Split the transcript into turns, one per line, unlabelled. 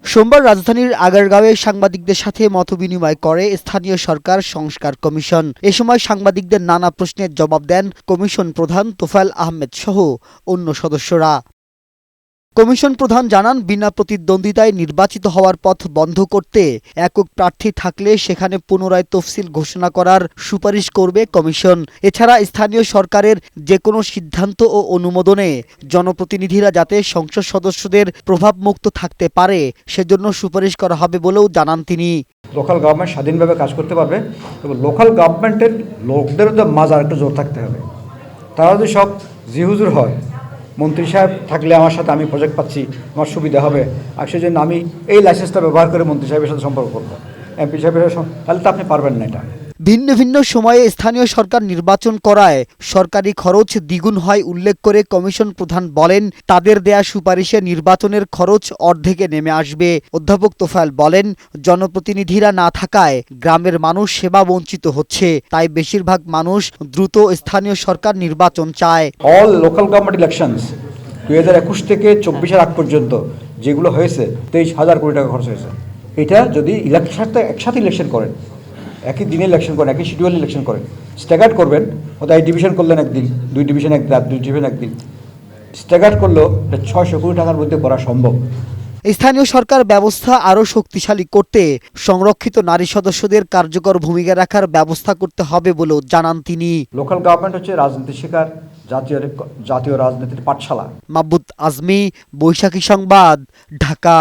সোমবার রাজধানীর আগারগাঁওয়ে সাংবাদিকদের সাথে মতবিনিময় করে স্থানীয় সরকার সংস্কার কমিশন। এ সময় সাংবাদিকদের নানা প্রশ্নের জবাব দেন কমিশন প্রধান তোফায়েল আহমেদ সহ অন্য সদস্যরা। কমিশন প্রধান জানান, বিনা প্রতিদ্বন্দ্বিতায় নির্বাচিত হওয়ার পথ বন্ধ করতে একক প্রার্থী থাকলে সেখানে পুনরায় তফসিল ঘোষণা করার সুপারিশ করবে কমিশন। এছাড়া স্থানীয় সরকারের যে কোনো সিদ্ধান্ত ও অনুমোদনে জনপ্রতিনিধিরা যাতে সংসদ সদস্যদের প্রভাবমুক্ত থাকতে পারে সেজন্য সুপারিশ করা হবে বলেও জানান তিনি।
লোকাল গভর্নমেন্ট স্বাধীনভাবে কাজ করতে পারবে এবং লোকাল গভর্নমেন্টের লোকদেরও তো মাজার একটু জোর থাকতে হবে। তারা যদি সব জিহুজুর হয়, মন্ত্রী সাহেব থাকলে আমার সাথে আমি প্রজেক্ট পাচ্ছি, আমার সুবিধা হবে, আর সেই জন্য আমি এই লাইসেন্সটা ব্যবহার করে মন্ত্রী সাহেবের সাথে সম্পর্ক করবো, এমপি সাহেবের সাথে, তাহলে তো আপনি পারবেন না। এটা
ভিন্ন ভিন্ন সময়ে স্থানীয় সরকার নির্বাচন করায় সরকারি খরচ দ্বিগুণ হয় উল্লেখ করে কমিশন প্রধান বলেন, তাদের দেয়া সুপারিশে নির্বাচনের খরচ অর্ধেকে নেমে আসবে। অধ্যাপক তোফায়েল বলেন, জনপ্রতিনিধিরা না থাকায় গ্রামের মানুষ সেবা বঞ্চিত হচ্ছে, তাই বেশিরভাগ মানুষ দ্রুত স্থানীয় সরকার নির্বাচন চায়।
অল লোকাল গভর্নমেন্ট ইলেকশনস 2021 থেকে 24-এর আগ পর্যন্ত যেগুলো হয়েছে 23,000 কোটি টাকা খরচ হয়েছে। এটা যদি একসাথে ইলেকশন করেন, একই দিনে ইলেকশন করেন, একই শিডিউল ইলেকশন করেন, স্ট্যাগার্ড করবেন, হয়তো এই ডিভিশন করলেন একদিন, দুই ডিভিশন একদিন, স্ট্যাগার্ড করলেও 600 কোটি টাকার মধ্যে করা সম্ভব।
স্থানীয় সরকার ব্যবস্থা আরও শক্তিশালী করতে সংরক্ষিত নারী সদস্যদের কার্যকর ভূমিকা রাখার ব্যবস্থা করতে হবে বলেও জানান তিনি।
লোকাল গভর্নমেন্ট হচ্ছে রাজনীতি শেখার জাতীয় রাজনীতির পাঠশালা।
মাহবুব আজমি, বৈশাখী সংবাদ, ঢাকা।